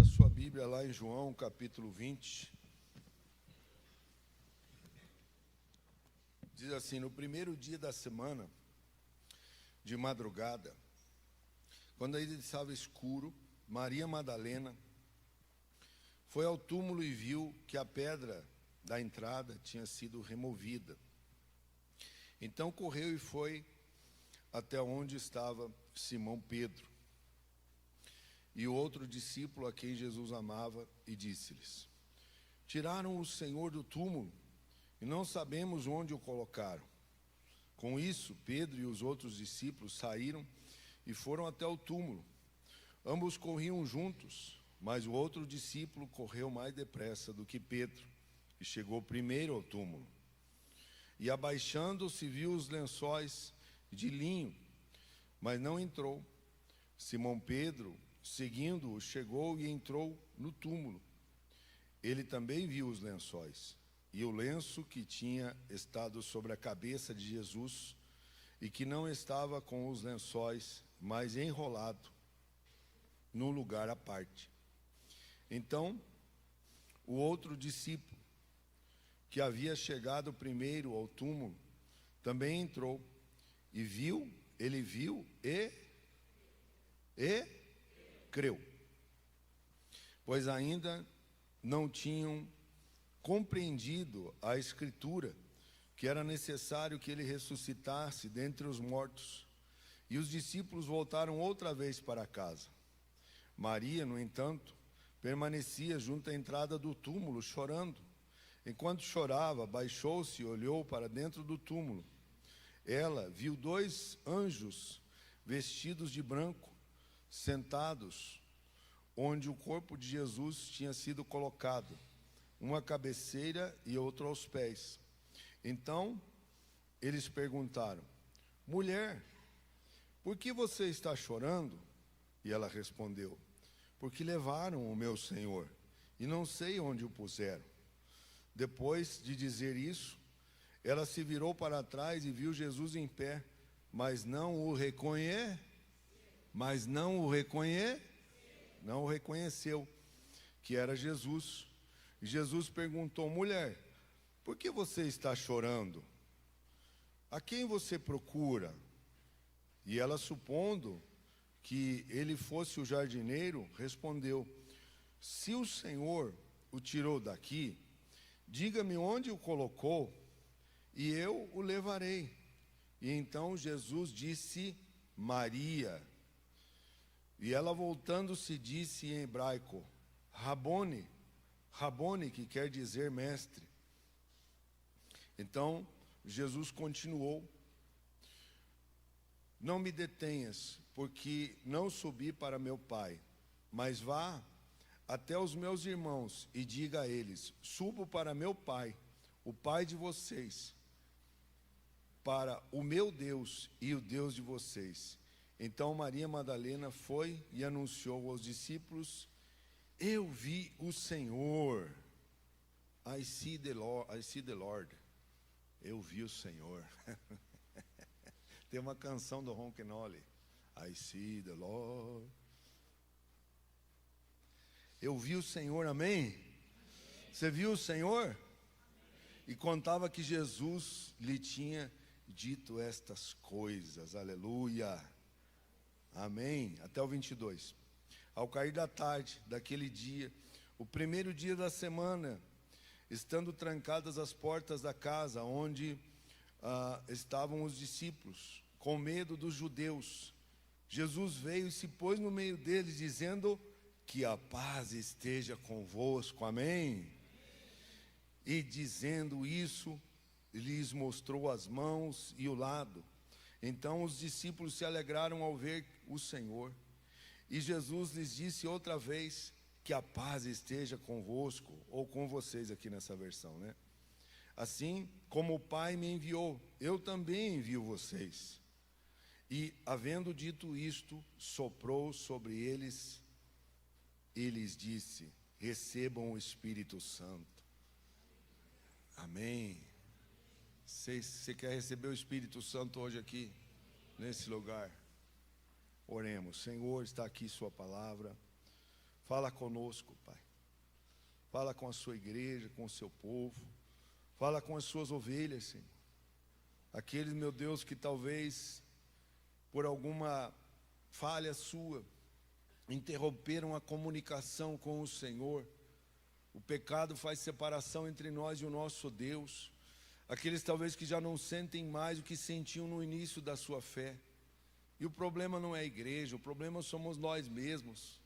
Abra sua Bíblia lá em João, capítulo 20. Diz assim: no primeiro dia da semana, de madrugada, quando ainda estava escuro, Maria Madalena foi ao túmulo e viu que a pedra da entrada tinha sido removida. Então correu e foi até onde estava Simão Pedro e o outro discípulo a quem Jesus amava, e disse-lhes: tiraram o Senhor do túmulo e não sabemos onde o colocaram. Com isso, Pedro e os outros discípulos saíram e foram até o túmulo. Ambos corriam juntos, mas o outro discípulo correu mais depressa do que Pedro e chegou primeiro ao túmulo. E abaixando-se, viu os lençóis de linho, mas não entrou. Simão Pedro, seguindo-o, chegou e entrou no túmulo. Ele também viu os lençóis e o lenço que tinha estado sobre a cabeça de Jesus, e que não estava com os lençóis, mas enrolado num lugar à parte. Então, o outro discípulo, que havia chegado primeiro ao túmulo, também entrou e viu, ele viu e creu, pois ainda não tinham compreendido a Escritura, que era necessário que ele ressuscitasse dentre os mortos. E os discípulos voltaram outra vez para casa. Maria, no entanto, permanecia junto à entrada do túmulo, chorando. Enquanto chorava, baixou-se e olhou para dentro do túmulo. Ela viu 2 anjos vestidos de branco, sentados onde o corpo de Jesus tinha sido colocado, uma à cabeceira e outro aos pés. Então, eles perguntaram: mulher, por que você está chorando? E ela respondeu: porque levaram o meu Senhor, e não sei onde o puseram. Depois de dizer isso, ela se virou para trás e viu Jesus em pé, mas não o reconheceu que era Jesus. Jesus perguntou: mulher, por que você está chorando? A quem você procura? E ela, supondo que ele fosse o jardineiro, respondeu: se o Senhor o tirou daqui, diga-me onde o colocou, e eu o levarei. E então Jesus disse: Maria. E ela, voltando-se, disse em hebraico: Rabone, Rabone, que quer dizer mestre. Então Jesus continuou: não me detenhas, porque não subi para meu Pai, mas vá até os meus irmãos e diga a eles: subo para meu Pai, o Pai de vocês, para o meu Deus e o Deus de vocês. Então Maria Madalena foi e anunciou aos discípulos: eu vi o Senhor. I see the Lord. Eu vi o Senhor. Tem uma canção do Ron Kenoly: I see the Lord. Eu vi o Senhor, amém? Você viu o Senhor? E contava que Jesus lhe tinha dito estas coisas, aleluia, amém. Até o 22. Ao cair da tarde daquele dia, o primeiro dia da semana, estando trancadas as portas da casa onde estavam os discípulos, com medo dos judeus, Jesus veio e se pôs no meio deles, dizendo: que a paz esteja convosco, amém? E dizendo isso, lhes mostrou as mãos e o lado. Então os discípulos se alegraram ao ver o Senhor. E Jesus lhes disse outra vez: que a paz esteja convosco, ou com vocês aqui nessa versão, né? Assim como o Pai me enviou, eu também envio vocês. E, havendo dito isto, soprou sobre eles e lhes disse: recebam o Espírito Santo. Amém. Você quer receber o Espírito Santo hoje aqui, nesse lugar? Oremos. Senhor, está aqui sua palavra. Fala conosco, Pai. Fala com a sua igreja, com o seu povo. Fala com as suas ovelhas, Senhor. Aqueles, meu Deus, que talvez, por alguma falha sua, interromperam a comunicação com o Senhor. O pecado faz separação entre nós e o nosso Deus. Aqueles talvez que já não sentem mais o que sentiam no início da sua fé. E o problema não é a igreja, o problema somos nós mesmos.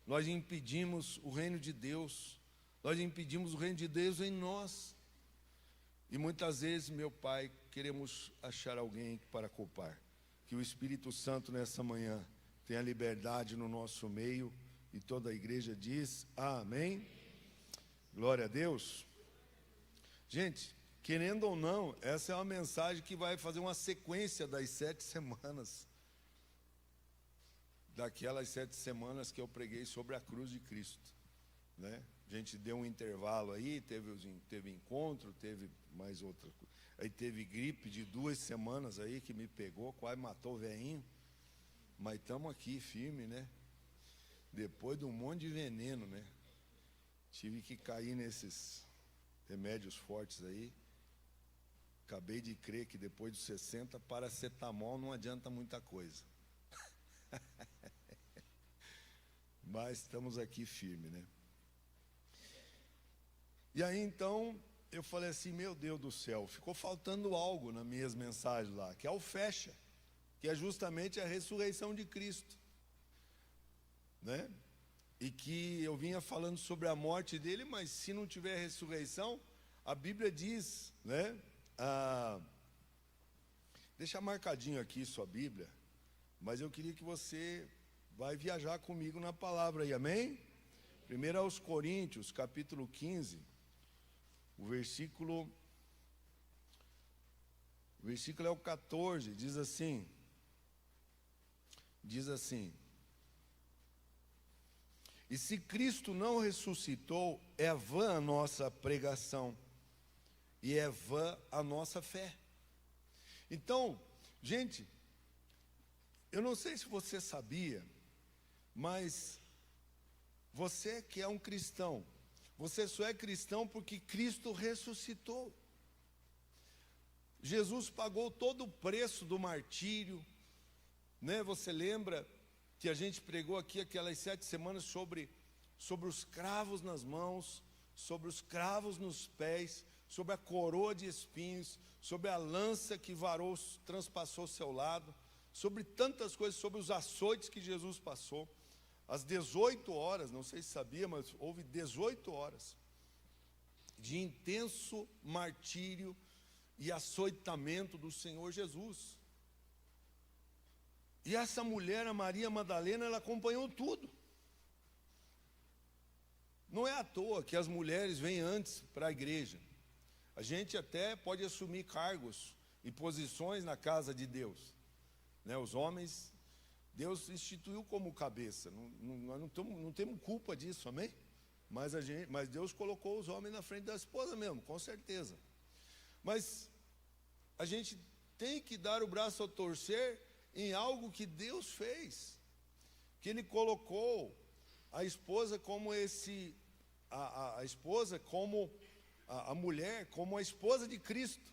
Nós impedimos o reino de Deus. Nós impedimos o reino de Deus em nós. E muitas vezes, meu Pai, queremos achar alguém para culpar. Que o Espírito Santo nessa manhã tenha liberdade no nosso meio. E toda a igreja diz amém. Glória a Deus. Gente, querendo ou não, essa é uma mensagem que vai fazer uma sequência das 7 semanas. Daquelas 7 semanas que eu preguei sobre a cruz de Cristo, né? A gente deu um intervalo aí, teve encontro, teve mais outra coisa. Aí teve gripe de 2 semanas aí que me pegou, quase matou o velhinho. Mas estamos aqui firme, né? Depois de um monte de veneno, né? Tive que cair nesses remédios fortes aí. Acabei de crer que depois dos 60, paracetamol não adianta muita coisa. Mas estamos aqui firmes, né? E aí então eu falei assim, meu Deus do céu, ficou faltando algo nas minhas mensagens lá, que é o fecha, que é justamente a ressurreição de Cristo, né? E que eu vinha falando sobre a morte dele, mas se não tiver ressurreição, a Bíblia diz, né? Deixa marcadinho aqui sua Bíblia, mas eu queria que você vai viajar comigo na palavra aí, amém? 1 aos Coríntios, capítulo 15, o versículo é o 14, diz assim, e se Cristo não ressuscitou, é vã a nossa pregação, e é vã a nossa fé. Então, gente, eu não sei se você sabia, mas você que é um cristão, você só é cristão porque Cristo ressuscitou. Jesus pagou todo o preço do martírio, né? Você lembra que a gente pregou aqui aquelas 7 semanas sobre os cravos nas mãos, sobre os cravos nos pés, sobre a coroa de espinhos, sobre a lança que transpassou seu lado, sobre tantas coisas, sobre os açoites que Jesus passou. Às 18 horas, não sei se sabia, mas houve 18 horas de intenso martírio e açoitamento do Senhor Jesus. E essa mulher, a Maria Madalena, ela acompanhou tudo. Não é à toa que as mulheres vêm antes para a igreja. A gente até pode assumir cargos e posições na casa de Deus, né? Os homens, Deus instituiu como cabeça, nós não temos culpa disso, amém? Mas Deus colocou os homens na frente da esposa mesmo, com certeza. Mas a gente tem que dar o braço a torcer em algo que Deus fez, que Ele colocou a esposa como a esposa como a mulher, como a esposa de Cristo.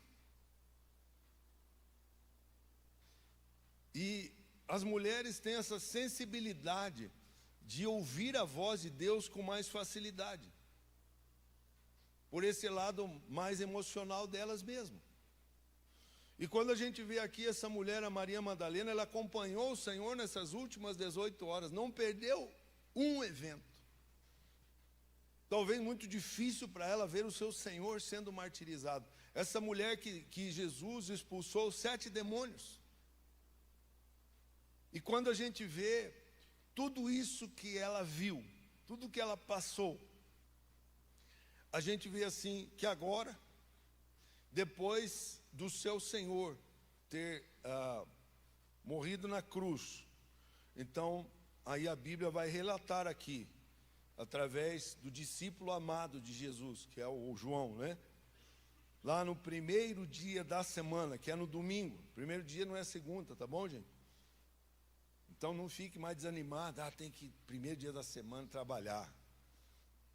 E as mulheres têm essa sensibilidade de ouvir a voz de Deus com mais facilidade, por esse lado mais emocional delas mesmas. E quando a gente vê aqui essa mulher, a Maria Madalena, ela acompanhou o Senhor nessas últimas 18 horas, não perdeu um evento. Talvez muito difícil para ela ver o seu Senhor sendo martirizado. Essa mulher que Jesus expulsou 7 demônios. E quando a gente vê tudo isso que ela viu, tudo que ela passou, a gente vê assim que agora, depois do seu Senhor ter morrido na cruz, então aí a Bíblia vai relatar aqui, através do discípulo amado de Jesus, que é o João, né? Lá no primeiro dia da semana, que é no domingo. Primeiro dia não é segunda, tá bom, gente? Então não fique mais desanimado, tem que, primeiro dia da semana, trabalhar.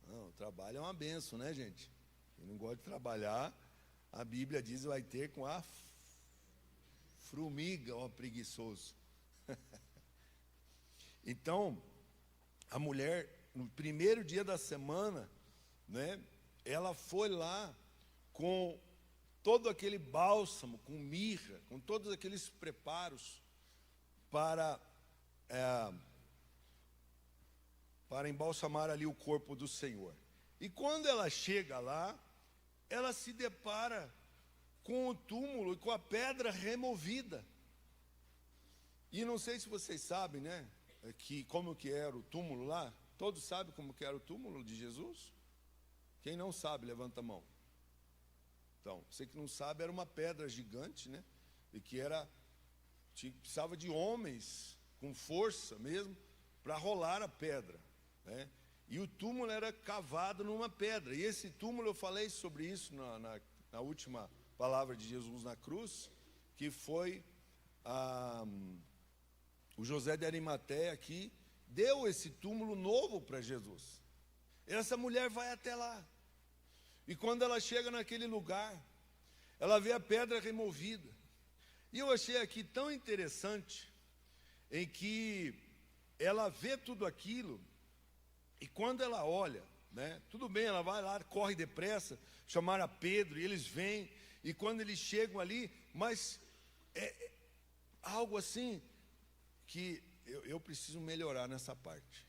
Não, o trabalho é uma bênção, né, gente? Quem não gosta de trabalhar, a Bíblia diz, vai ter com a formiga, ó preguiçoso. Então, a mulher, no primeiro dia da semana, né, ela foi lá com todo aquele bálsamo, com mirra, com todos aqueles preparos para embalsamar ali o corpo do Senhor. E quando ela chega lá, ela se depara com o túmulo e com a pedra removida. E não sei se vocês sabem, né, como que era o túmulo lá. Todos sabem como que era o túmulo de Jesus? Quem não sabe, levanta a mão. Então, você que não sabe, era uma pedra gigante, né? E que precisava de homens com força mesmo para rolar a pedra, né? E o túmulo era cavado numa pedra. E esse túmulo, eu falei sobre isso na última palavra de Jesus na cruz, que foi o José de Arimateia que deu esse túmulo novo para Jesus. Essa mulher vai até lá. E quando ela chega naquele lugar, ela vê a pedra removida. E eu achei aqui tão interessante, em que ela vê tudo aquilo, e quando ela olha, né, tudo bem, ela vai lá, corre depressa, chamaram a Pedro, e eles vêm, e quando eles chegam ali, mas é algo assim, que eu preciso melhorar nessa parte,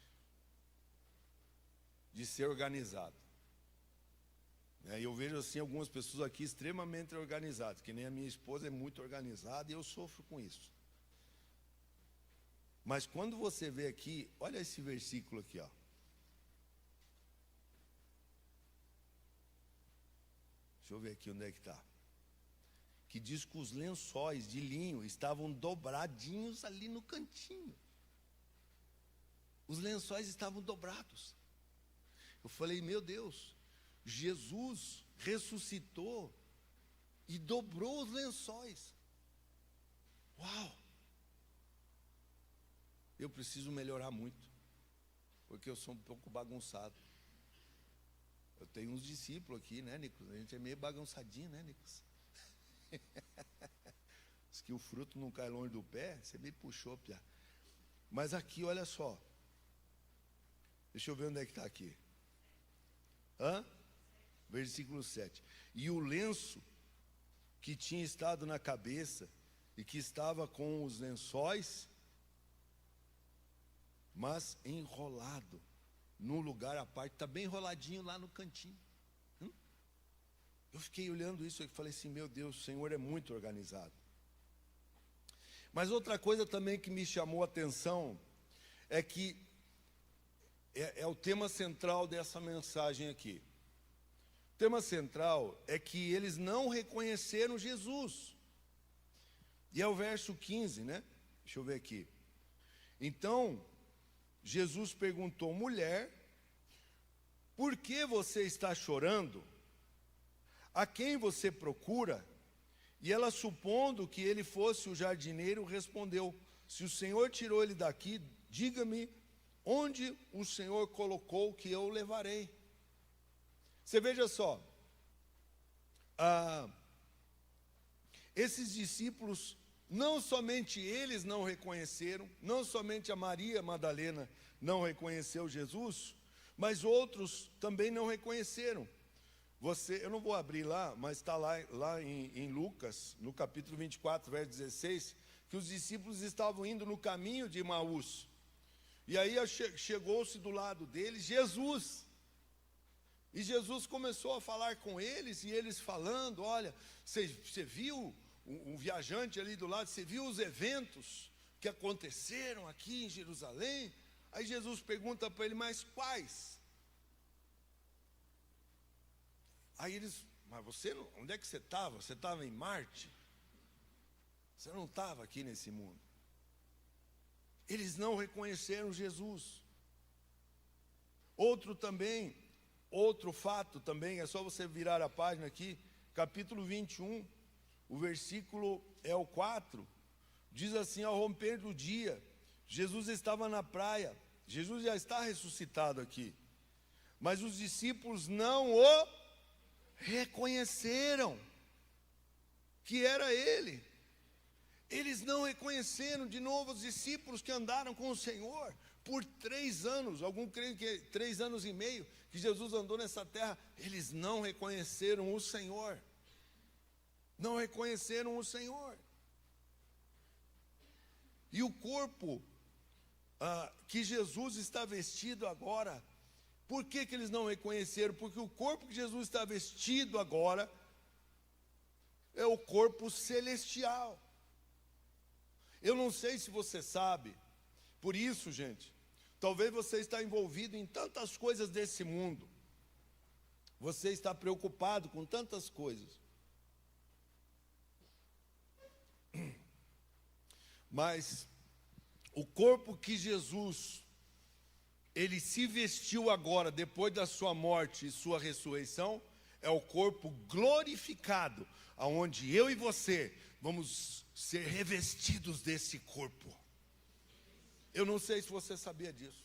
de ser organizado. Eu vejo assim algumas pessoas aqui extremamente organizadas, que nem a minha esposa é muito organizada e eu sofro com isso. Mas quando você vê aqui, olha esse versículo aqui, ó. Deixa eu ver aqui onde é que está. Que diz que os lençóis de linho estavam dobradinhos ali no cantinho. Os lençóis estavam dobrados. Eu falei, meu Deus, Jesus ressuscitou e dobrou os lençóis. Uau! Eu preciso melhorar muito, porque eu sou um pouco bagunçado. Eu tenho uns discípulos aqui, né, Nicolas? A gente é meio bagunçadinho, né, Nicolas? Diz que o fruto não cai longe do pé, você me puxou, Pia. Mas aqui, olha só. Deixa eu ver onde é que está aqui. Versículo 7. E o lenço que tinha estado na cabeça e que estava com os lençóis, mas enrolado num lugar à parte, está bem enroladinho lá no cantinho. Eu fiquei olhando isso e falei assim, meu Deus, o Senhor é muito organizado. Mas outra coisa também que me chamou a atenção é que é o tema central dessa mensagem aqui. O tema central é que eles não reconheceram Jesus. E é o verso 15, né? Deixa eu ver aqui. Então, Jesus perguntou, mulher, por que você está chorando? A quem você procura? E ela, supondo que ele fosse o jardineiro, respondeu, se o Senhor tirou ele daqui, diga-me onde o Senhor colocou que eu o levarei. Você veja só, esses discípulos, não somente eles não reconheceram, não somente a Maria Madalena não reconheceu Jesus, mas outros também não reconheceram. Eu não vou abrir lá, mas está lá em Lucas, no capítulo 24, verso 16, que os discípulos estavam indo no caminho de Emaús. E aí chegou-se do lado deles Jesus. E Jesus começou a falar com eles, e eles falando, olha, você viu um viajante ali do lado, você viu os eventos que aconteceram aqui em Jerusalém? Aí Jesus pergunta para ele, mas quais? Aí eles, mas onde é que você estava? Você estava em Marte? Você não estava aqui nesse mundo. Eles não reconheceram Jesus. Outro fato também, é só você virar a página aqui, capítulo 21, o versículo é o 4, diz assim, ao romper do dia, Jesus estava na praia, Jesus já está ressuscitado aqui, mas os discípulos não o reconheceram que era ele. Eles não reconheceram. De novo, os discípulos que andaram com o Senhor por 3 anos, alguns creem que 3 anos e meio, que Jesus andou nessa terra, eles não reconheceram o Senhor. Não reconheceram o Senhor. E o corpo que Jesus está vestido agora, por que eles não reconheceram? Porque o corpo que Jesus está vestido agora é o corpo celestial. Eu não sei se você sabe, por isso, gente, talvez você está envolvido em tantas coisas desse mundo, você está preocupado com tantas coisas, mas o corpo que Jesus, ele se vestiu agora, depois da sua morte e sua ressurreição, é o corpo glorificado, aonde eu e você vamos ser revestidos desse corpo. Eu não sei se você sabia disso,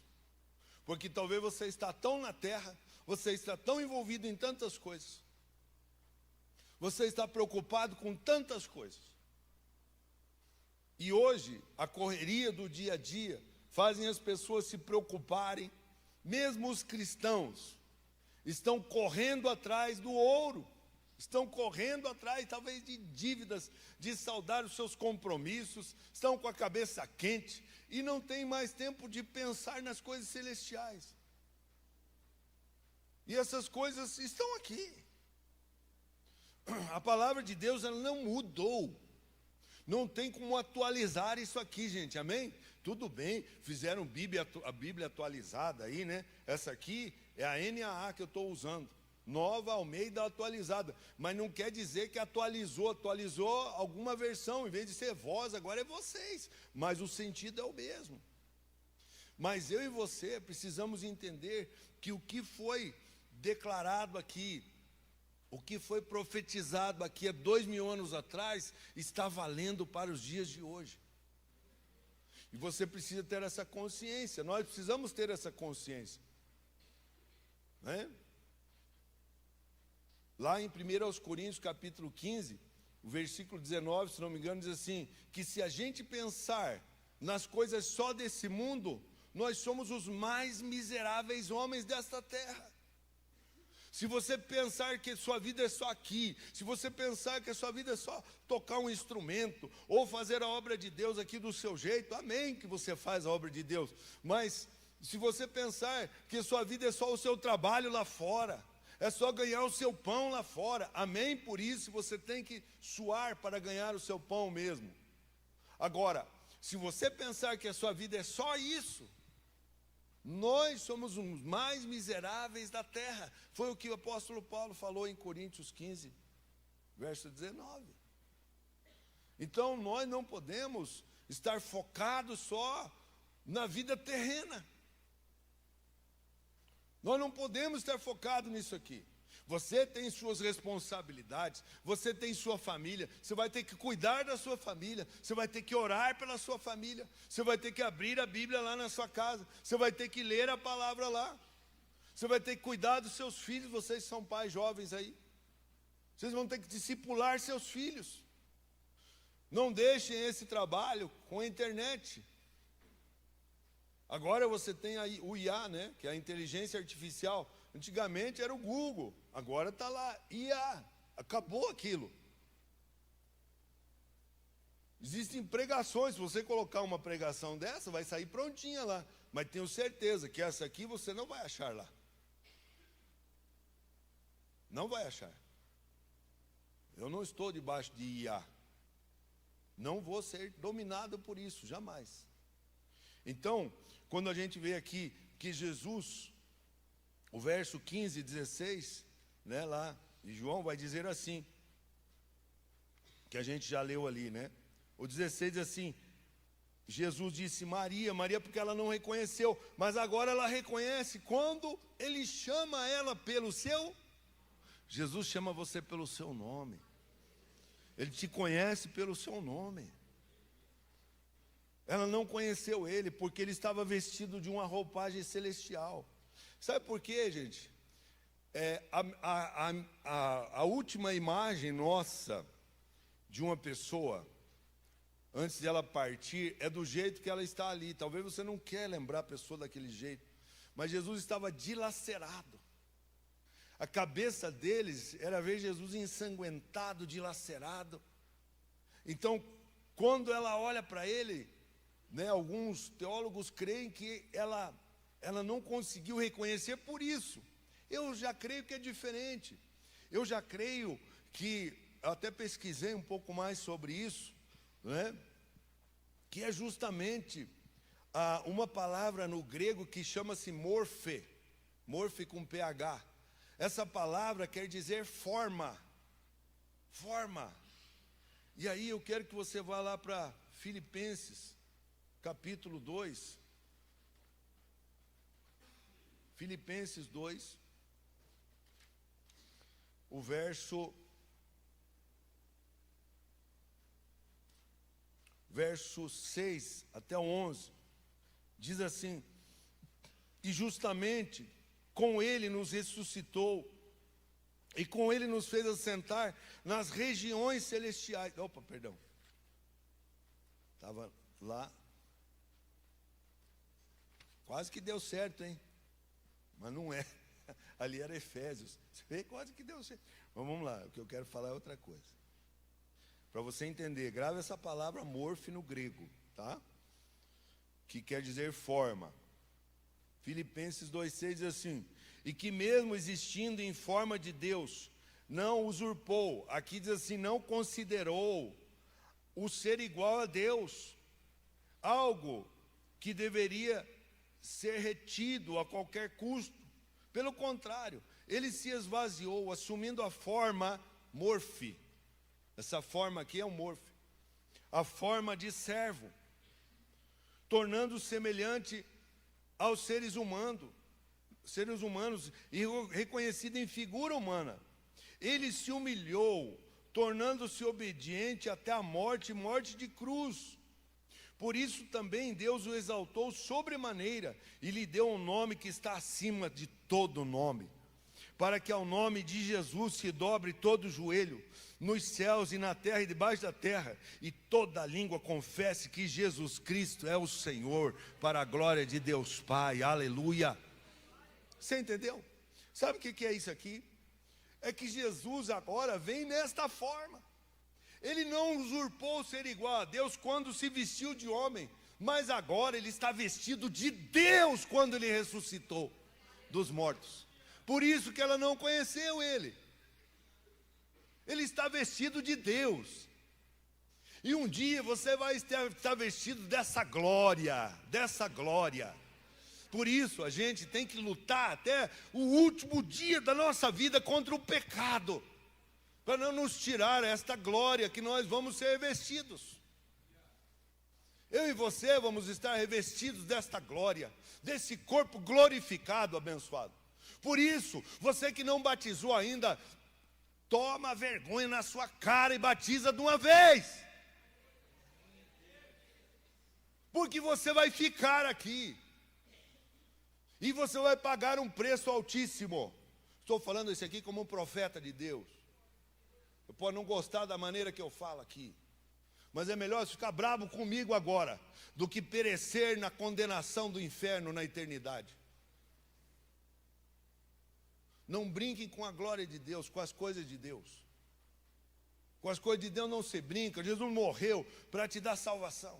porque talvez você está tão na terra, você está tão envolvido em tantas coisas, você está preocupado com tantas coisas, e hoje a correria do dia a dia fazem as pessoas se preocuparem, mesmo os cristãos estão correndo atrás do ouro, estão correndo atrás talvez de dívidas, de saldar os seus compromissos, estão com a cabeça quente e não tem mais tempo de pensar nas coisas celestiais. E essas coisas estão aqui. A palavra de Deus, ela não mudou. Não tem como atualizar isso aqui, gente, amém? Tudo bem, fizeram a Bíblia atualizada aí, né? Essa aqui é a NAA que eu estou usando, Nova Almeida atualizada, mas não quer dizer que atualizou alguma versão, em vez de ser vós, agora é vocês, mas o sentido é o mesmo. Mas eu e você precisamos entender que o que foi declarado aqui, o que foi profetizado aqui há 2000 anos atrás, está valendo para os dias de hoje. E você precisa ter essa consciência, nós precisamos ter essa consciência, né? Lá em 1 Coríntios capítulo 15, o versículo 19, se não me engano, diz assim, que se a gente pensar nas coisas só desse mundo, nós somos os mais miseráveis homens desta terra. Se você pensar que sua vida é só aqui, se você pensar que a sua vida é só tocar um instrumento, ou fazer a obra de Deus aqui do seu jeito, amém que você faz a obra de Deus, mas se você pensar que sua vida é só o seu trabalho lá fora, é só ganhar o seu pão lá fora, amém, por isso você tem que suar para ganhar o seu pão mesmo. Agora, se você pensar que a sua vida é só isso, nós somos os mais miseráveis da terra. Foi o que o apóstolo Paulo falou em Coríntios 15, verso 19. Então nós não podemos estar focados só na vida terrena. Nós não podemos estar focados nisso aqui. Você tem suas responsabilidades, você tem sua família, você vai ter que cuidar da sua família, você vai ter que orar pela sua família, você vai ter que abrir a Bíblia lá na sua casa, você vai ter que ler a palavra lá, você vai ter que cuidar dos seus filhos, vocês são pais jovens aí, vocês vão ter que discipular seus filhos. Não deixem esse trabalho com a internet. Agora você tem aí o IA, né, que é a inteligência artificial. Antigamente era o Google, agora está lá, IA, acabou aquilo. Existem pregações, se você colocar uma pregação dessa, vai sair prontinha lá, mas tenho certeza que essa aqui você não vai achar lá. Não vai achar. Eu não estou debaixo de IA, não vou ser dominado por isso, jamais. Então, quando a gente vê aqui que Jesus, o verso 15 e 16, né, lá de João, vai dizer assim, que a gente já leu ali, né? O 16 diz assim, Jesus disse Maria, Maria porque ela não reconheceu, mas agora ela reconhece quando ele chama ela pelo seu, Jesus chama você pelo seu nome, ele te conhece pelo seu nome. Ela não conheceu ele porque ele estava vestido de uma roupagem celestial. Sabe por quê, gente? A última imagem nossa de uma pessoa, antes de ela partir, é do jeito que ela está ali. Talvez você não quer lembrar a pessoa daquele jeito, mas Jesus estava dilacerado. A cabeça deles era ver Jesus ensanguentado, dilacerado. Então, quando ela olha para ele, alguns teólogos creem que ela não conseguiu reconhecer por isso. Eu já creio que é diferente. Eu já creio que, eu até pesquisei um pouco mais sobre isso, que é justamente uma palavra no grego que chama-se morfe com PH. Essa palavra quer dizer forma. E aí eu quero que você vá lá para Filipenses, capítulo 2. Filipenses 2, o verso 6 até o 11, diz assim: e justamente com ele nos ressuscitou, e com ele nos fez assentar nas regiões celestiais. Estava lá, quase que deu certo, hein? Mas não é, ali era Efésios. Você vê, quase que deu certo. Mas vamos lá, o que eu quero falar é outra coisa. Para você entender, grave essa palavra morfe no grego, tá? Que quer dizer forma. Filipenses 2,6 diz assim: e que mesmo existindo em forma de Deus, não usurpou, aqui diz assim, não considerou o ser igual a Deus, algo que deveria ser retido a qualquer custo. Pelo contrário, ele se esvaziou, assumindo a forma morfe. Essa forma aqui é o morfe. A forma de servo, tornando-se semelhante aos seres humanos e reconhecido em figura humana. Ele se humilhou, tornando-se obediente até a morte de cruz. Por isso também Deus o exaltou sobremaneira e lhe deu um nome que está acima de todo nome, para que ao nome de Jesus se dobre todo o joelho, nos céus e na terra e debaixo da terra, e toda língua confesse que Jesus Cristo é o Senhor, para a glória de Deus Pai. Aleluia. Você entendeu? Sabe o que é isso aqui? É que Jesus agora vem nesta forma. Ele não usurpou ser igual a Deus quando se vestiu de homem, mas agora ele está vestido de Deus quando ele ressuscitou dos mortos. Por isso que ela não conheceu ele. Ele está vestido de Deus. E um dia você vai estar vestido dessa glória, Por isso a gente tem que lutar até o último dia da nossa vida contra o pecado, para não nos tirar esta glória que nós vamos ser revestidos. Eu e você vamos estar revestidos desta glória, desse corpo glorificado, abençoado. Por isso, você que não batizou ainda, toma vergonha na sua cara e batiza de uma vez. Porque você vai ficar aqui. E você vai pagar um preço altíssimo. Estou falando isso aqui como um profeta de Deus. Eu posso não gostar da maneira que eu falo aqui, mas é melhor ficar bravo comigo agora do que perecer na condenação do inferno na eternidade. Não brinquem com a glória de Deus, com as coisas de Deus. Com as coisas de Deus não se brinca. Jesus morreu para te dar salvação,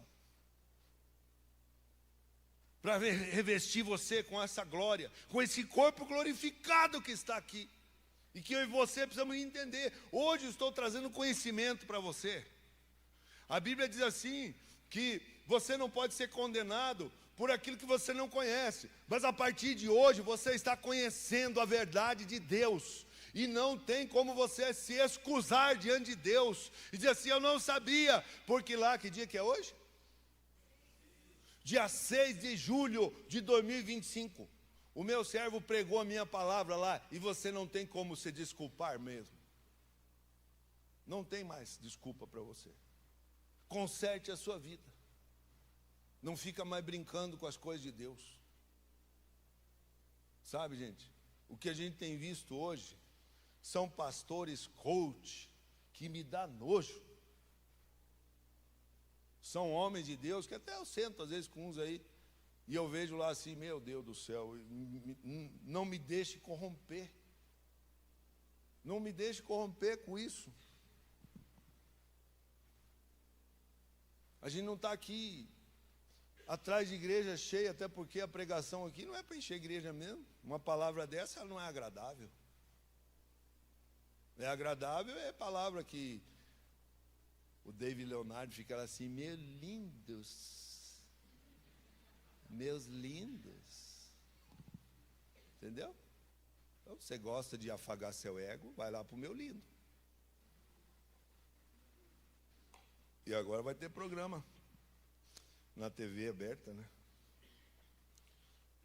para revestir você com essa glória, com esse corpo glorificado que está aqui. E que eu e você precisamos entender. Hoje eu estou trazendo conhecimento para você. A Bíblia diz assim, que você não pode ser condenado por aquilo que você não conhece. Mas a partir de hoje você está conhecendo a verdade de Deus. E não tem como você se excusar diante de Deus e dizer assim, eu não sabia. Porque lá, que dia que é hoje? Dia 6 de julho de 2025. O meu servo pregou a minha palavra lá, e você não tem como se desculpar mesmo. Não tem mais desculpa para você. Conserte a sua vida. não fica mais brincando com as coisas de Deus. Sabe, gente, o que a gente tem visto hoje são pastores coach, que me dá nojo. São homens de Deus, que até eu sento às vezes com uns aí, e eu vejo lá assim, meu Deus do céu, não me deixe corromper. Não me deixe corromper com isso. A gente não está aqui atrás de igreja cheia, até porque a pregação aqui não é para encher a igreja mesmo. Uma palavra dessa, ela não é agradável. É agradável, é palavra que o David Leonardo fica lá assim, meus lindos. Entendeu? Então, você gosta de afagar seu ego, vai lá para o meu lindo. E agora vai ter programa na TV aberta, né?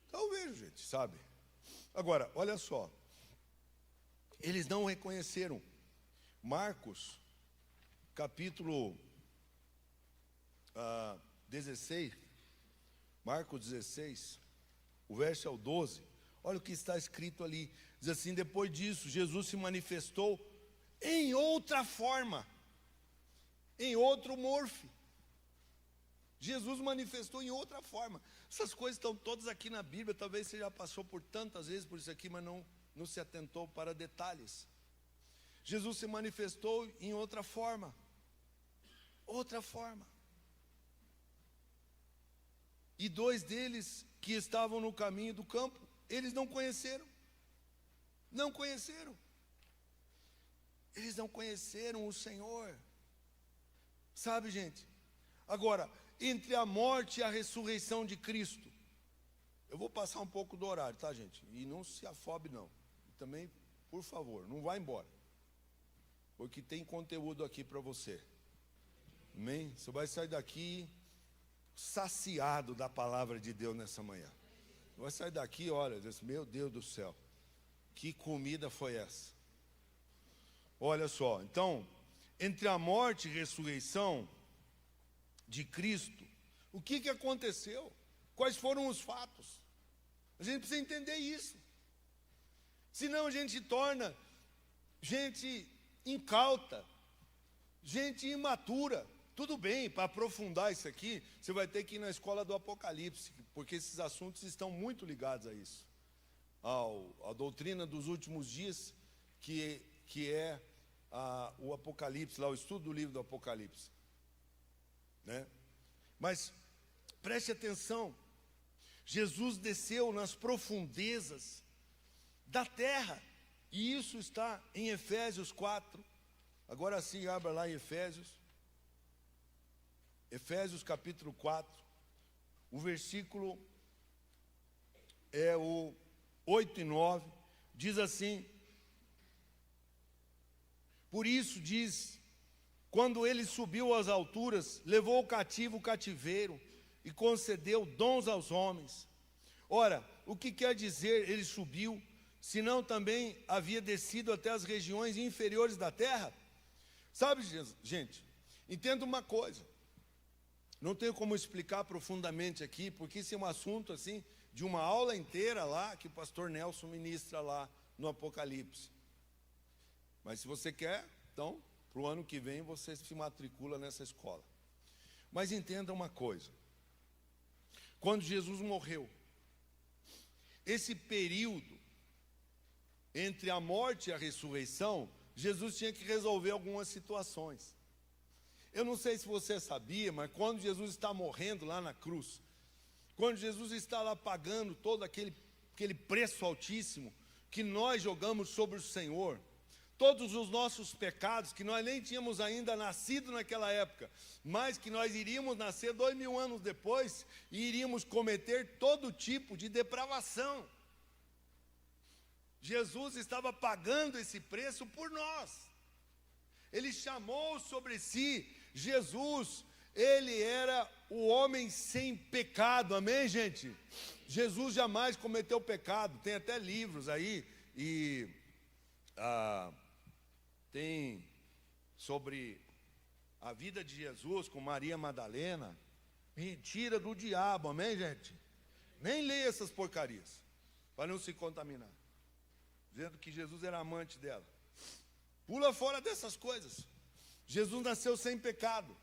Então eu vejo, gente, sabe? Agora, olha só. Eles não reconheceram. Marcos, capítulo 16, Marcos 16, o verso é o 12. Olha o que está escrito ali. Diz assim, depois disso, Jesus se manifestou em outra forma, em outro morfe. Jesus manifestou em outra forma. Essas coisas estão todas aqui na Bíblia. Talvez você já passou por tantas vezes por isso aqui, mas não se atentou para detalhes. Jesus se manifestou em outra forma. Outra forma. E dois deles que estavam no caminho do campo, eles não conheceram. Não conheceram. Eles não conheceram o Senhor. Sabe, gente? Agora, entre a morte e a ressurreição de Cristo, eu vou passar um pouco do horário, tá, gente? E não se afobe, não. Também, por favor, não vá embora. Porque tem conteúdo aqui para você. Amém? Você vai sair daqui saciado da palavra de Deus nessa manhã. Vai sair daqui, olha, diz, meu Deus do céu, que comida foi essa? Olha só, então, entre a morte e a ressurreição de Cristo, o que aconteceu? Quais foram os fatos? A gente precisa entender isso. Senão a gente se torna gente incauta, gente imatura. Tudo bem, para aprofundar isso aqui, você vai ter que ir na escola do Apocalipse, porque esses assuntos estão muito ligados a isso. A doutrina dos últimos dias, que é o Apocalipse, lá o estudo do livro do Apocalipse. Né? Mas preste atenção, Jesus desceu nas profundezas da terra, e isso está em Efésios 4. Agora sim, abra lá em Efésios capítulo 4, o versículo é o 8 e 9, diz assim: por isso diz, quando ele subiu às alturas, levou o cativo o cativeiro e concedeu dons aos homens. Ora, o que quer dizer ele subiu, senão também havia descido até as regiões inferiores da terra? Sabe, gente, entenda uma coisa. Não tenho como explicar profundamente aqui, porque isso é um assunto assim, de uma aula inteira lá, que o pastor Nelson ministra lá no Apocalipse. Mas se você quer, então, para o ano que vem, você se matricula nessa escola. Mas entenda uma coisa. Quando Jesus morreu, esse período entre a morte e a ressurreição, Jesus tinha que resolver algumas situações. Eu não sei se você sabia, mas quando Jesus está morrendo lá na cruz, quando Jesus está lá pagando todo aquele preço altíssimo que nós jogamos sobre o Senhor, todos os nossos pecados, que nós nem tínhamos ainda nascido naquela época, mas que nós iríamos nascer 2000 anos depois e iríamos cometer todo tipo de depravação. Jesus estava pagando esse preço por nós. Ele chamou sobre si, Jesus, ele era o homem sem pecado, amém, gente? Jesus jamais cometeu pecado. Tem até livros aí, e tem sobre a vida de Jesus com Maria Madalena, Mentira do diabo, amém, gente? Nem leia essas porcarias, para não se contaminar. Dizendo que Jesus era amante dela. Pula fora dessas coisas. Jesus nasceu sem pecado.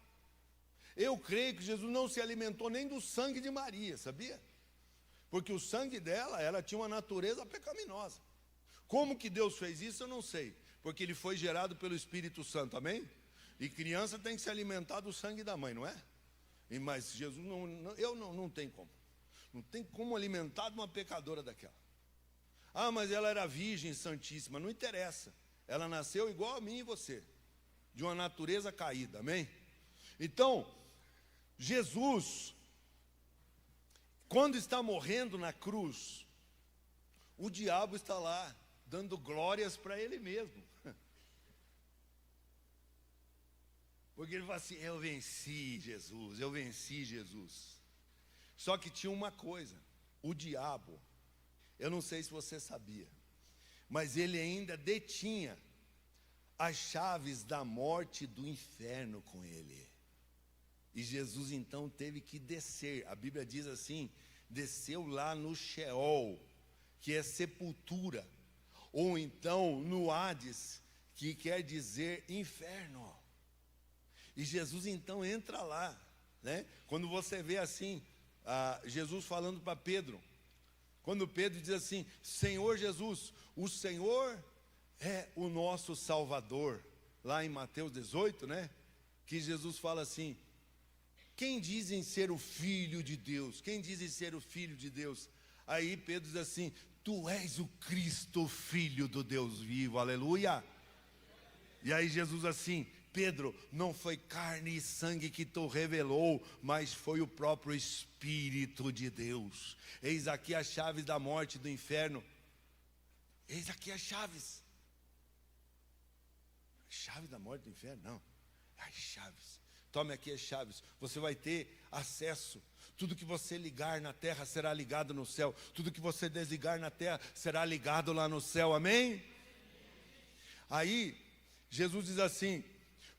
Eu creio que Jesus não se alimentou nem do sangue de Maria, sabia? Porque o sangue dela, ela tinha uma natureza pecaminosa. Como que Deus fez isso, eu não sei. Porque ele foi gerado pelo Espírito Santo, amém? E criança tem que se alimentar do sangue da mãe, não é? Mas Jesus não tem como. Não tem como alimentar de uma pecadora daquela. Ah, mas ela era virgem santíssima. Não interessa. Ela nasceu igual a mim e você. De uma natureza caída, amém? Então, Jesus, quando está morrendo na cruz, o diabo está lá, dando glórias para ele mesmo. Porque ele fala assim, eu venci Jesus, eu venci Jesus. Só que tinha uma coisa, o diabo, eu não sei se você sabia, mas ele ainda detinha as chaves da morte e do inferno com ele. E Jesus então teve que descer, a Bíblia diz assim, desceu lá no Sheol, que é sepultura, ou então no Hades, que quer dizer inferno. E Jesus então entra lá, né? Quando você vê assim, Jesus falando para Pedro, quando Pedro diz assim, Senhor Jesus, o Senhor é o nosso Salvador, lá em Mateus 18, né? Que Jesus fala assim, quem dizem ser o Filho de Deus? Quem dizem ser o Filho de Deus? Aí Pedro diz assim, tu és o Cristo, Filho do Deus vivo, aleluia. E aí Jesus assim, Pedro, não foi carne e sangue que tu revelou, mas foi o próprio Espírito de Deus. Eis aqui as chaves da morte e do inferno. Eis aqui as chaves. Chaves da morte e do inferno? Não, as chaves. Tome aqui as chaves, você vai ter acesso. Tudo que você ligar na terra será ligado no céu. Tudo que você desligar na terra será ligado lá no céu, amém? Aí, Jesus diz assim,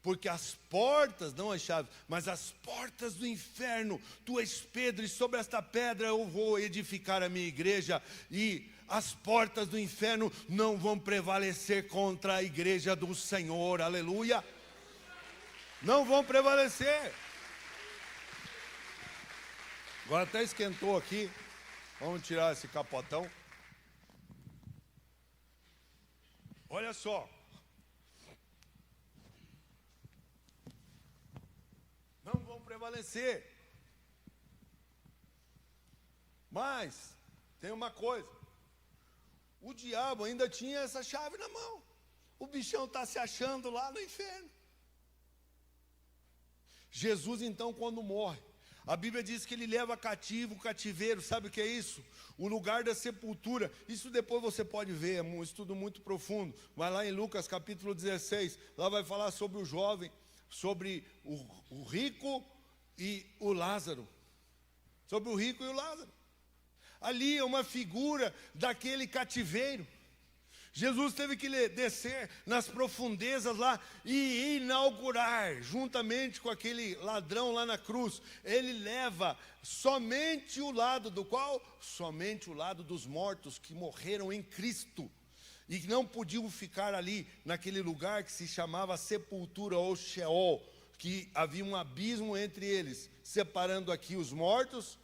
porque as portas, não as chaves, mas as portas do inferno, tu és Pedro, e sobre esta pedra eu vou edificar a minha igreja, e as portas do inferno não vão prevalecer contra a igreja do Senhor, aleluia. Não vão prevalecer. Agora até esquentou aqui. Vamos tirar esse capotão. Olha só. Não vão prevalecer. Mas tem uma coisa. O diabo ainda tinha essa chave na mão. O bichão está se achando lá no inferno. Jesus então quando morre, a Bíblia diz que ele leva cativo o cativeiro, sabe o que é isso? O lugar da sepultura, isso depois você pode ver, é um estudo muito profundo, vai lá em Lucas capítulo 16, lá vai falar sobre o jovem, sobre o rico e o Lázaro, sobre o rico e o Lázaro, ali é uma figura daquele cativeiro. Jesus teve que descer nas profundezas lá e inaugurar, juntamente com aquele ladrão lá na cruz. Ele leva somente o lado do qual? Somente o lado dos mortos que morreram em Cristo. E não podiam ficar ali naquele lugar que se chamava sepultura ou Sheol, que havia um abismo entre eles, separando aqui os mortos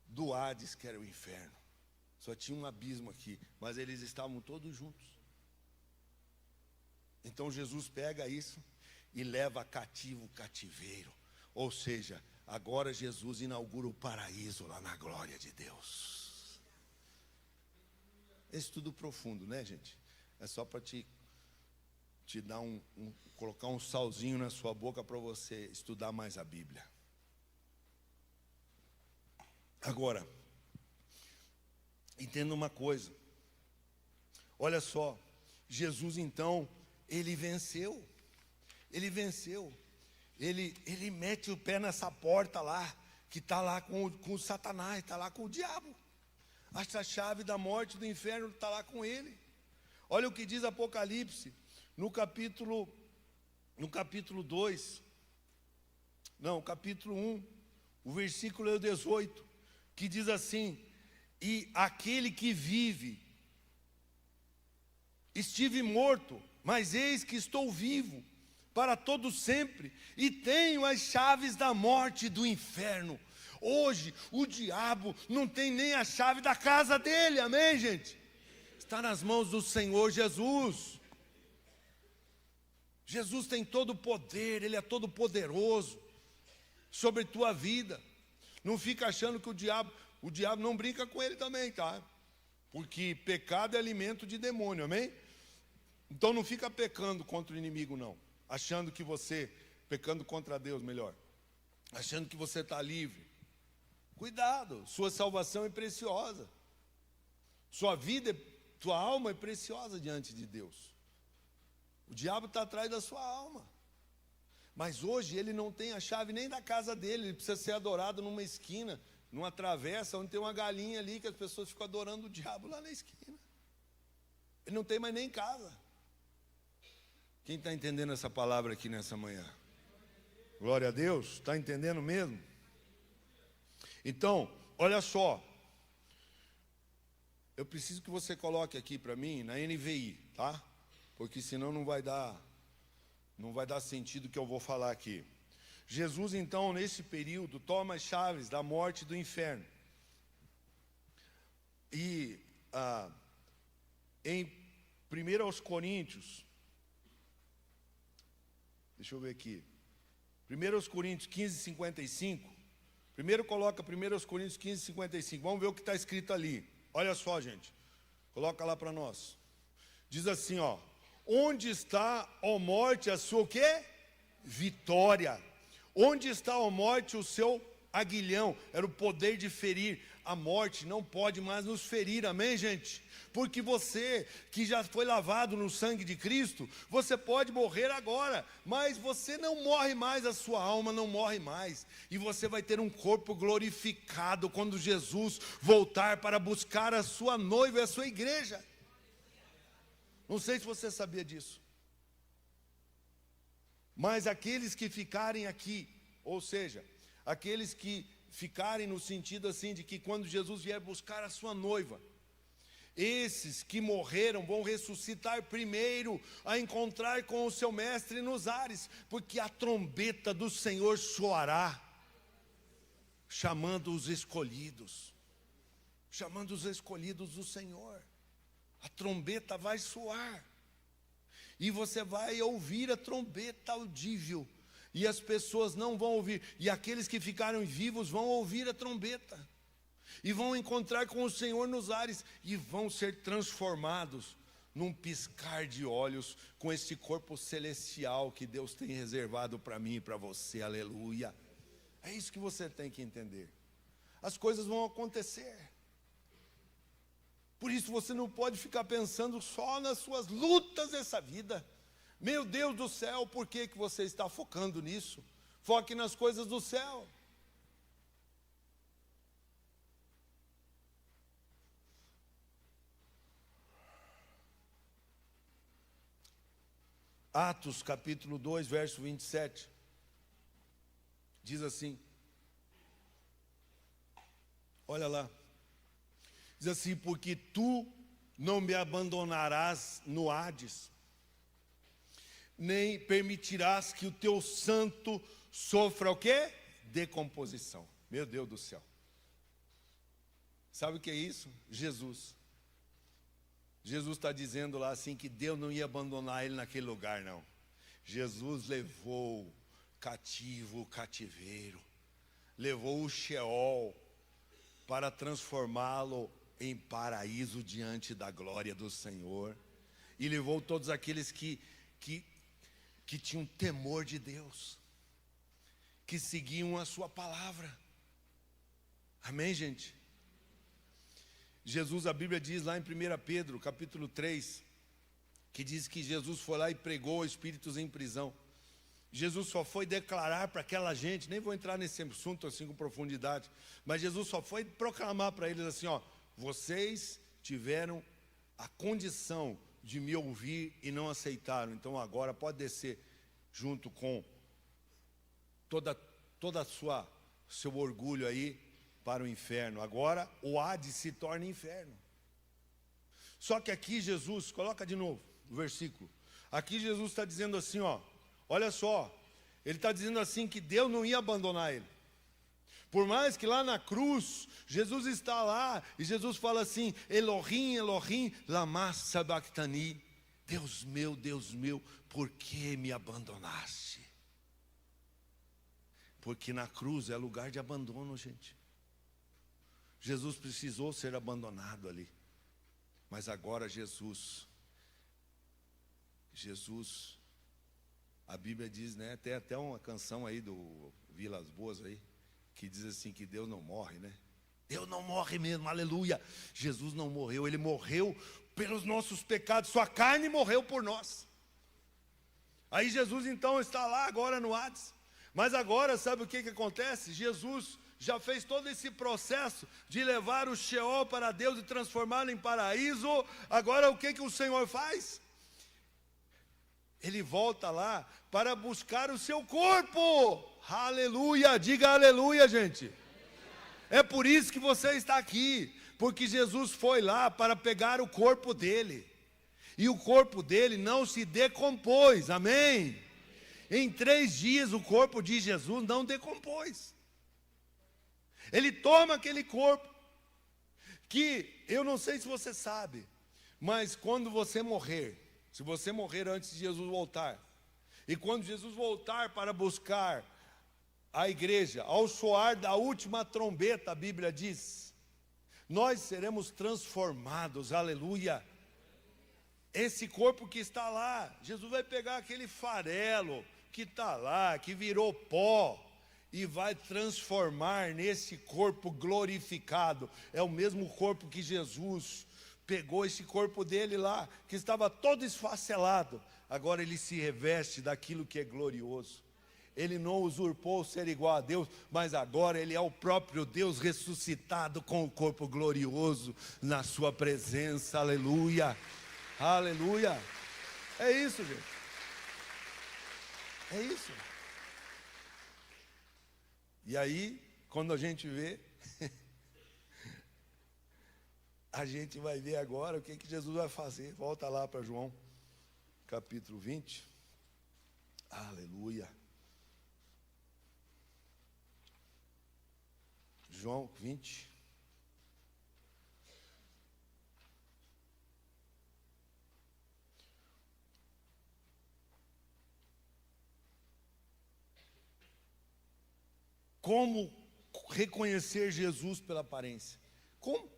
do Hades, que era o inferno. Só tinha um abismo aqui, mas eles estavam todos juntos. Então Jesus pega isso e leva cativo o cativeiro. Ou seja, agora Jesus inaugura o paraíso lá na glória de Deus. Esse estudo profundo, né, gente? É só para te dar colocar um salzinho na sua boca para você estudar mais a Bíblia. Agora, entenda uma coisa, olha só, Jesus então, ele venceu, ele mete o pé nessa porta lá, que está lá com o Satanás, está lá com o diabo, essa chave da morte e do inferno está lá com ele. Olha o que diz Apocalipse, no capítulo 2, Não, capítulo 1, o versículo é o 18, que diz assim: e aquele que vive, estive morto, mas eis que estou vivo, para todo sempre, e tenho as chaves da morte e do inferno. Hoje, o diabo não tem nem a chave da casa dele, amém, gente? Está nas mãos do Senhor Jesus. Jesus tem todo o poder, Ele é todo poderoso sobre tua vida. Não fica achando que o diabo não brinca com ele também, tá? Porque pecado é alimento de demônio, amém? Então não fica pecando contra o inimigo, não. Achando que você, pecando contra Deus, melhor. Achando que você está livre. Cuidado, sua salvação é preciosa. Sua vida, tua alma é preciosa diante de Deus. O diabo está atrás da sua alma. Mas hoje ele não tem a chave nem da casa dele. Ele precisa ser adorado numa esquina, numa travessa, onde tem uma galinha ali que as pessoas ficam adorando o diabo lá na esquina. Ele não tem mais nem casa. Quem está entendendo essa palavra aqui nessa manhã? Glória a Deus, está entendendo mesmo? Então, olha só. Eu preciso que você coloque aqui para mim na NVI, tá? Porque senão não vai dar sentido o que eu vou falar aqui. Jesus, então, nesse período, toma as chaves da morte e do inferno. E em 1 Coríntios, deixa eu ver aqui, 1 Coríntios 15, 55, primeiro coloca 1 Coríntios 15, 55, vamos ver o que está escrito ali. Olha só, gente, coloca lá para nós. Diz assim, ó: onde está, ó morte, a sua o quê? Vitória. Onde está, ó morte, o seu aguilhão? Era o poder de ferir. A morte não pode mais nos ferir, amém, gente? Porque você, que já foi lavado no sangue de Cristo, você pode morrer agora, mas você não morre mais, a sua alma não morre mais. E você vai ter um corpo glorificado quando Jesus voltar para buscar a sua noiva e a sua igreja. Não sei se você sabia disso. Mas aqueles que ficarem aqui, ou seja, aqueles que ficarem no sentido assim de que quando Jesus vier buscar a sua noiva, esses que morreram vão ressuscitar primeiro a encontrar com o seu mestre nos ares, porque a trombeta do Senhor soará, chamando os escolhidos do Senhor. A trombeta vai soar, e você vai ouvir a trombeta audível, e as pessoas não vão ouvir, e aqueles que ficaram vivos vão ouvir a trombeta, e vão encontrar com o Senhor nos ares, e vão ser transformados num piscar de olhos, com esse corpo celestial que Deus tem reservado para mim e para você, aleluia. É isso que você tem que entender. As coisas vão acontecer. Por isso você não pode ficar pensando só nas suas lutas dessa vida. Meu Deus do céu, por que você está focando nisso? Foque nas coisas do céu. Atos capítulo 2, verso 27. Diz assim. Olha lá. Diz assim: porque tu não me abandonarás no Hades, nem permitirás que o teu santo sofra o quê? Decomposição. Meu Deus do céu. Sabe o que é isso? Jesus está dizendo lá assim que Deus não ia abandonar ele naquele lugar, não. Jesus levou cativo o cativeiro, levou o Sheol para transformá-lo em paraíso diante da glória do Senhor, e levou todos aqueles que tinham temor de Deus, que seguiam a sua palavra. Amém, gente? Jesus, a Bíblia diz lá em 1 Pedro, capítulo 3, que diz que Jesus foi lá e pregou espíritos em prisão. Jesus só foi declarar para aquela gente, nem vou entrar nesse assunto assim com profundidade, mas Jesus só foi proclamar para eles assim, ó: vocês tiveram a condição de me ouvir e não aceitaram, então agora pode descer junto com toda todo seu orgulho aí para o inferno. Agora o Hades se torna inferno. Só que aqui Jesus, coloca de novo o versículo. Aqui Jesus está dizendo assim, ó, olha só, ele está dizendo assim que Deus não ia abandonar ele. Por mais que lá na cruz, Jesus está lá, e Jesus fala assim, Elohim, Elohim, lama sabachthani. Deus meu, por que me abandonaste? Porque na cruz é lugar de abandono, gente. Jesus precisou ser abandonado ali. Mas agora Jesus, a Bíblia diz, né? Tem até uma canção aí do Vilas Boas aí, que diz assim que Deus não morre, né? Deus não morre mesmo, aleluia. Jesus não morreu, Ele morreu pelos nossos pecados, sua carne morreu por nós. Aí Jesus então está lá agora no Hades. Mas agora sabe o que acontece? Jesus já fez todo esse processo de levar o Sheol para Deus e transformá-lo em paraíso. Agora o que o Senhor faz? Ele volta lá para buscar o seu corpo. Aleluia, diga aleluia, gente. É por isso que você está aqui, porque Jesus foi lá para pegar o corpo dele. E o corpo dele não se decompôs, amém? Em 3 dias o corpo de Jesus não decompôs. Ele toma aquele corpo, que eu não sei se você sabe, mas quando você morrer, se você morrer antes de Jesus voltar, e quando Jesus voltar para buscar a igreja, ao soar da última trombeta, a Bíblia diz, nós seremos transformados, aleluia. Esse corpo que está lá, Jesus vai pegar aquele farelo que está lá, que virou pó, e vai transformar nesse corpo glorificado. É o mesmo corpo que Jesus pegou, esse corpo dele lá, que estava todo esfacelado. Agora ele se reveste daquilo que é glorioso. Ele não usurpou ser igual a Deus, mas agora ele é o próprio Deus ressuscitado com o corpo glorioso na sua presença, aleluia, aleluia. É isso, gente, é isso. E aí, quando a gente vê, a gente vai ver agora o que Jesus vai fazer. Volta lá para João, capítulo 20. Aleluia. João 20. Como reconhecer Jesus pela aparência? Como?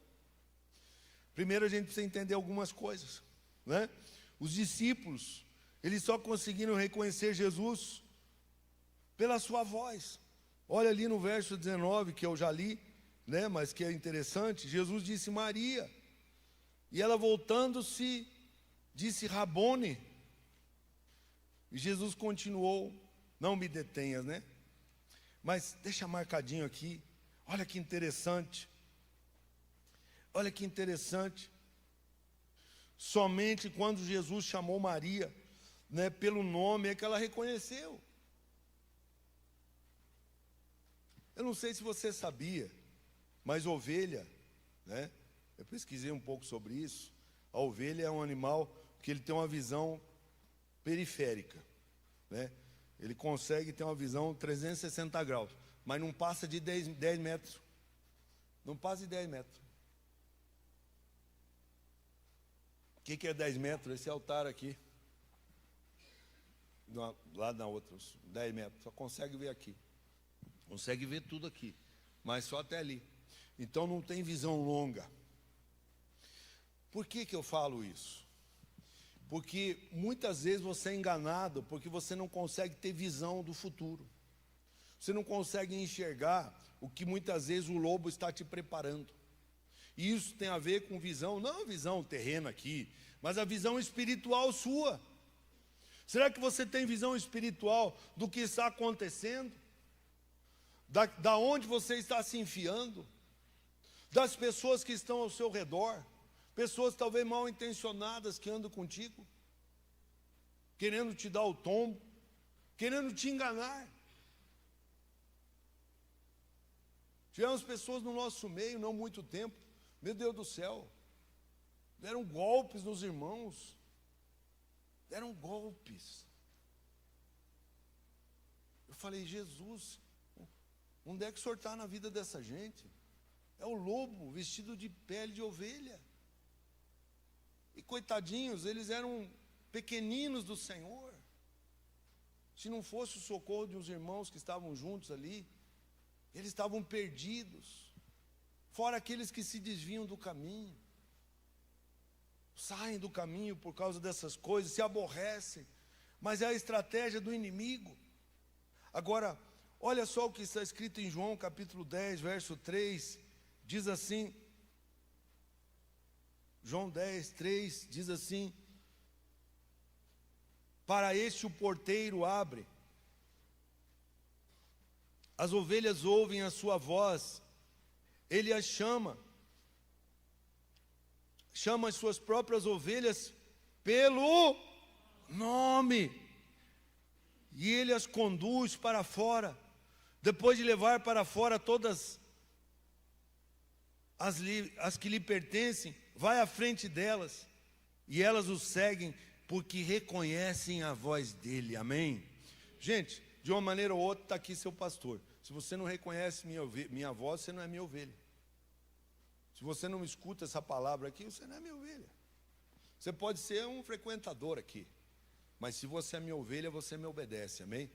Primeiro a gente precisa entender algumas coisas, né? Os discípulos, eles só conseguiram reconhecer Jesus pela sua voz. Olha ali no verso 19, que eu já li, né? Mas que é interessante. Jesus disse Maria, e ela voltando-se, disse Rabone. E Jesus continuou, não me detenhas, né? Mas deixa marcadinho aqui, olha que interessante. Olha que interessante. Somente quando Jesus chamou Maria, né, pelo nome, é que ela reconheceu. Eu não sei se você sabia, mas ovelha, né, eu pesquisei um pouco sobre isso. A ovelha é um animal que ele tem uma visão periférica, né? Ele consegue ter uma visão 360 graus, mas não passa de 10 metros. Não passa de 10 metros. O que é 10 metros? Esse altar aqui. Lá na outra, 10 metros. Só consegue ver aqui. Consegue ver tudo aqui, mas só até ali. Então não tem visão longa. Por que eu falo isso? Porque muitas vezes você é enganado, porque você não consegue ter visão do futuro. Você não consegue enxergar o que muitas vezes o lobo está te preparando. E isso tem a ver com visão, não a visão terrena aqui, mas a visão espiritual sua. Será que você tem visão espiritual do que está acontecendo? Da onde você está se enfiando? Das pessoas que estão ao seu redor? Pessoas talvez mal intencionadas que andam contigo, querendo te dar o tombo, querendo te enganar. Tivemos pessoas no nosso meio, não muito tempo, meu Deus do céu, deram golpes nos irmãos, deram golpes. Eu falei, Jesus, onde é que o Senhor está na vida dessa gente? É o lobo vestido de pele de ovelha. E coitadinhos, eles eram pequeninos do Senhor. Se não fosse o socorro de uns irmãos que estavam juntos ali, eles estavam perdidos. Fora aqueles que se desviam do caminho, saem do caminho por causa dessas coisas, se aborrecem. Mas é a estratégia do inimigo. Agora, olha só o que está escrito em João capítulo 10, verso 3, diz assim, João 10, 3, diz assim, para este o porteiro abre, as ovelhas ouvem a sua voz, ele as chama as suas próprias ovelhas pelo nome, e ele as conduz para fora. Depois de levar para fora todas as que lhe pertencem, vai à frente delas, e elas o seguem, porque reconhecem a voz dele, amém? Gente, de uma maneira ou outra está aqui seu pastor. Se você não reconhece minha voz, você não é minha ovelha. Se você não escuta essa palavra aqui, você não é minha ovelha. Você pode ser um frequentador aqui, mas se você é minha ovelha, você me obedece, amém?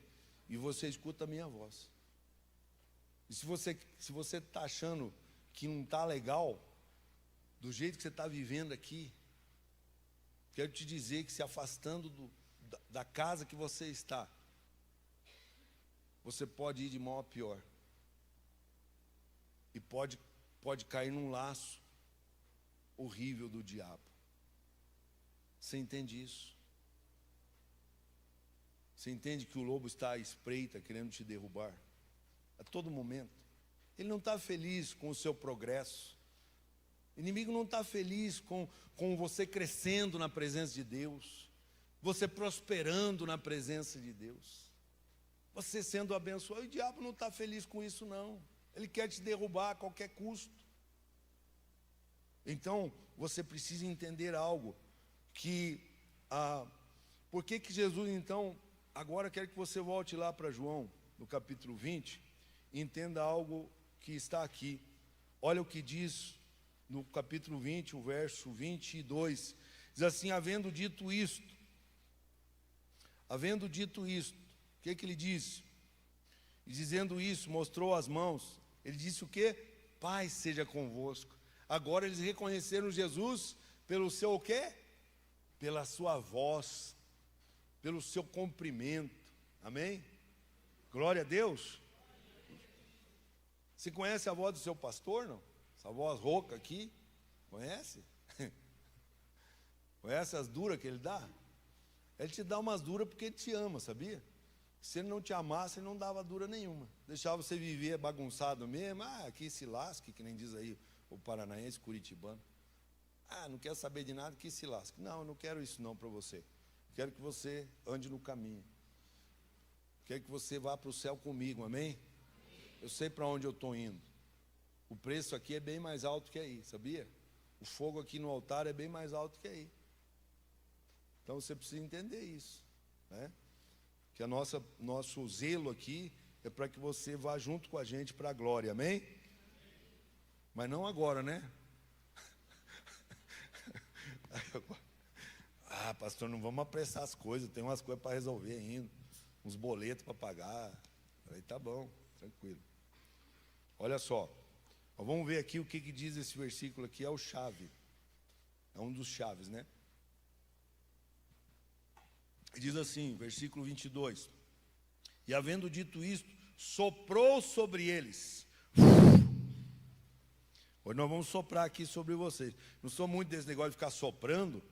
E você escuta a minha voz. E se você está achando que não está legal, do jeito que você está vivendo aqui, quero te dizer que se afastando da casa que você está, você pode ir de mal a pior. E pode cair num laço horrível do diabo. Você entende isso? Você entende que o lobo está à espreita, querendo te derrubar? A todo momento. Ele não está feliz com o seu progresso. O inimigo não está feliz com você crescendo na presença de Deus, você prosperando na presença de Deus, você sendo abençoado. O diabo não está feliz com isso, não. Ele quer te derrubar a qualquer custo. Então, você precisa entender algo, por que Jesus, então, agora quero que você volte lá para João, no capítulo 20, e entenda algo que está aqui. Olha o que diz no capítulo 20, o verso 22, diz assim, havendo dito isto, o que ele disse? E dizendo isso, mostrou as mãos. Ele disse o quê? Paz seja convosco. Agora eles reconheceram Jesus pelo seu o quê? Pela sua voz, pelo seu comprimento. Amém? Glória a Deus. Você conhece a voz do seu pastor, não? Essa voz rouca aqui, conhece? Conhece as duras que ele dá? Ele te dá umas duras porque ele te ama, sabia? Se ele não te amasse, ele não dava dura nenhuma. Deixava você viver bagunçado mesmo. Aqui se lasque, que nem diz aí o paranaense, curitibano. Não quero saber de nada, que se lasque. Não, eu não quero isso não para você. Quero que você ande no caminho. Quero que você vá para o céu comigo, amém? Eu sei para onde eu estou indo. O preço aqui é bem mais alto que aí, sabia? O fogo aqui no altar é bem mais alto que aí. Então você precisa entender isso, né? Que nosso zelo aqui é para que você vá junto com a gente para a glória, amém? Mas não agora, né? Pastor, não vamos apressar as coisas, tem umas coisas para resolver ainda, uns boletos para pagar. Aí tá bom, tranquilo. Olha só, vamos ver aqui o que diz esse versículo aqui, é o chave, é um dos chaves, né? Diz assim, versículo 22, e havendo dito isto, soprou sobre eles. Hoje nós vamos soprar aqui sobre vocês. Não sou muito desse negócio de ficar soprando,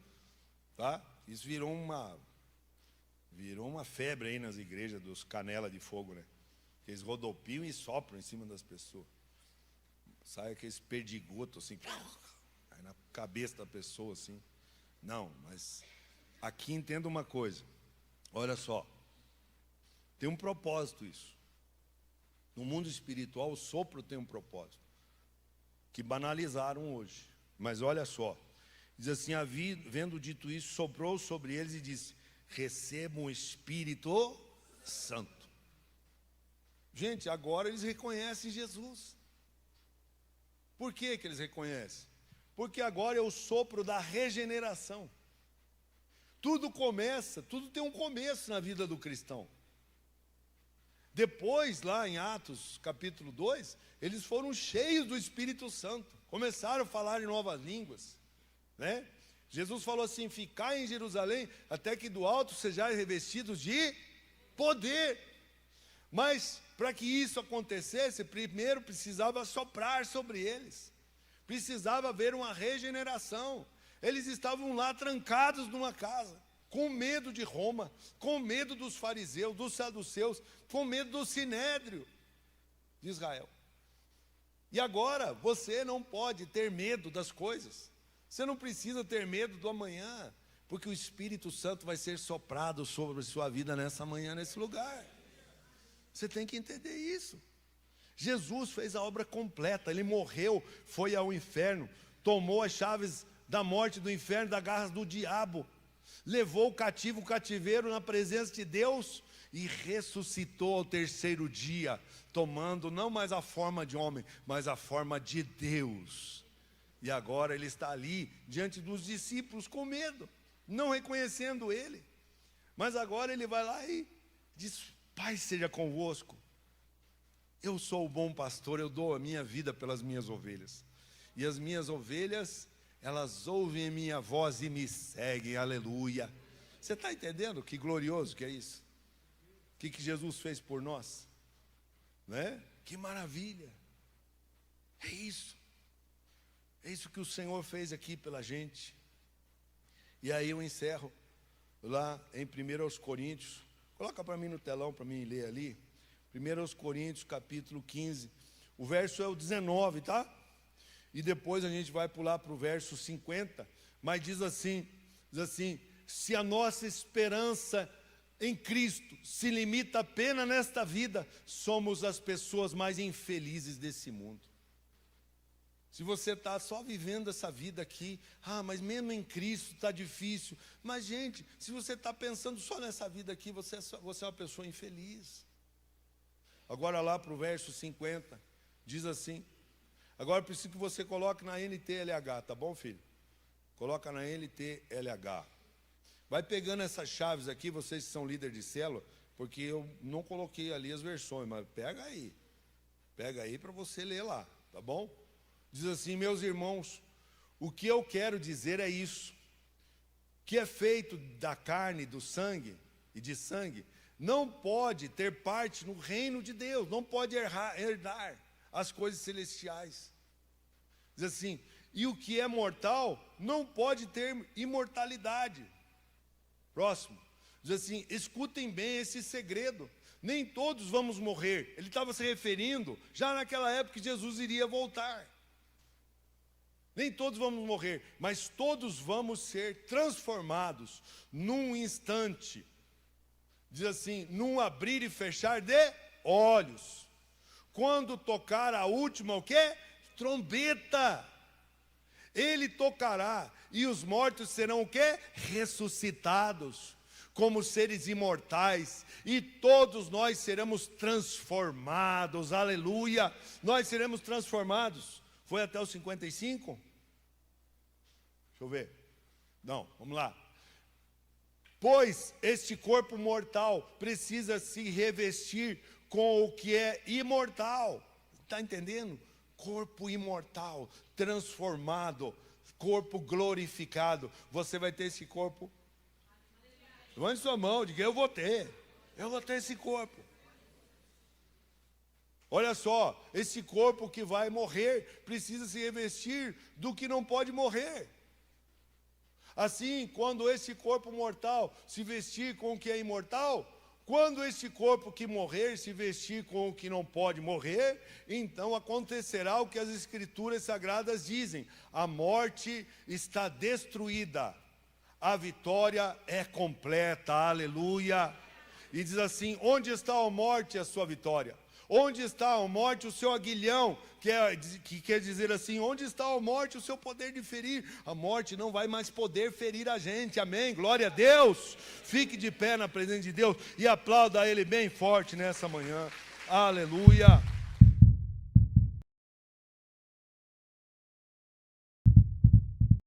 tá? Isso virou uma febre aí nas igrejas dos canela de fogo, né? Eles rodopiam e sopram em cima das pessoas. Sai aqueles perdigotos assim, aí na cabeça da pessoa assim. Não, mas aqui entenda uma coisa. Olha só. Tem um propósito isso. No mundo espiritual, o sopro tem um propósito, que banalizaram hoje. Mas olha só, diz assim, havendo dito isso, soprou sobre eles e disse, recebam o Espírito Santo. Gente, agora eles reconhecem Jesus. Por que eles reconhecem? Porque agora é o sopro da regeneração. Tudo tem um começo na vida do cristão. Depois, lá em Atos, capítulo 2, eles foram cheios do Espírito Santo. Começaram a falar em novas línguas, né? Jesus falou assim, ficai em Jerusalém, até que do alto sejais revestidos de poder. Mas, para que isso acontecesse, primeiro precisava soprar sobre eles. Precisava haver uma regeneração. Eles estavam lá trancados numa casa, com medo de Roma, com medo dos fariseus, dos saduceus, com medo do sinédrio de Israel. E agora, você não pode ter medo das coisas. Você não precisa ter medo do amanhã, porque o Espírito Santo vai ser soprado sobre a sua vida nessa manhã, nesse lugar. Você tem que entender isso. Jesus fez a obra completa, Ele morreu, foi ao inferno, tomou as chaves da morte do inferno, da garra do diabo, levou o cativeiro na presença de Deus e ressuscitou ao terceiro dia, tomando não mais a forma de homem, mas a forma de Deus. E agora Ele está ali, diante dos discípulos, com medo, não reconhecendo Ele. Mas agora Ele vai lá e diz, Pai seja convosco. Eu sou o bom pastor, eu dou a minha vida pelas minhas ovelhas. E as minhas ovelhas, elas ouvem a minha voz e me seguem, aleluia. Você está entendendo que glorioso que é isso? O que Jesus fez por nós? Né? Que maravilha! É isso. É isso que o Senhor fez aqui pela gente. E aí eu encerro lá em 1 Coríntios. Coloca para mim no telão, para mim ler ali. 1 Coríntios, capítulo 15. O verso é o 19, tá? E depois a gente vai pular para o verso 50. Mas diz assim, se a nossa esperança em Cristo se limita apenas nesta vida, somos as pessoas mais infelizes desse mundo. Se você está só vivendo essa vida aqui, mas mesmo em Cristo está difícil. Mas gente, se você está pensando só nessa vida aqui, você é uma pessoa infeliz. Agora lá para o verso 50, diz assim, agora eu preciso que você coloque na NTLH, tá bom, filho? Coloca na NTLH. Vai pegando essas chaves aqui, vocês que são líderes de célula, porque eu não coloquei ali as versões, mas pega aí. Pega aí para você ler lá, tá bom? Diz assim, meus irmãos, o que eu quero dizer é isso, que é feito da carne, do sangue e de sangue, não pode ter parte no reino de Deus, não pode herdar as coisas celestiais. Diz assim, e o que é mortal não pode ter imortalidade. Próximo, diz assim, escutem bem esse segredo, nem todos vamos morrer. Ele estava se referindo, já naquela época que Jesus iria voltar. Nem todos vamos morrer, mas todos vamos ser transformados num instante. Diz assim, num abrir e fechar de olhos. Quando tocar a última, o quê? Trombeta. Ele tocará e os mortos serão o quê? Ressuscitados como seres imortais, e todos nós seremos transformados, aleluia, nós seremos transformados. Foi até os 55? Deixa eu ver. Não, vamos lá. Pois este corpo mortal precisa se revestir com o que é imortal. Está entendendo? Corpo imortal, transformado, corpo glorificado. Você vai ter esse corpo. Levante sua mão, diga, eu vou ter esse corpo. Olha só, esse corpo que vai morrer precisa se revestir do que não pode morrer. Assim, quando esse corpo mortal se vestir com o que é imortal, quando esse corpo que morrer se vestir com o que não pode morrer, então acontecerá o que as Escrituras Sagradas dizem: a morte está destruída, a vitória é completa, aleluia. E diz assim, onde está a morte e a sua vitória? Onde está a morte, o seu aguilhão? Que quer dizer assim, onde está a morte, o seu poder de ferir? A morte não vai mais poder ferir a gente, amém? Glória a Deus. Fique de pé na presença de Deus e aplauda Ele bem forte nessa manhã. Aleluia.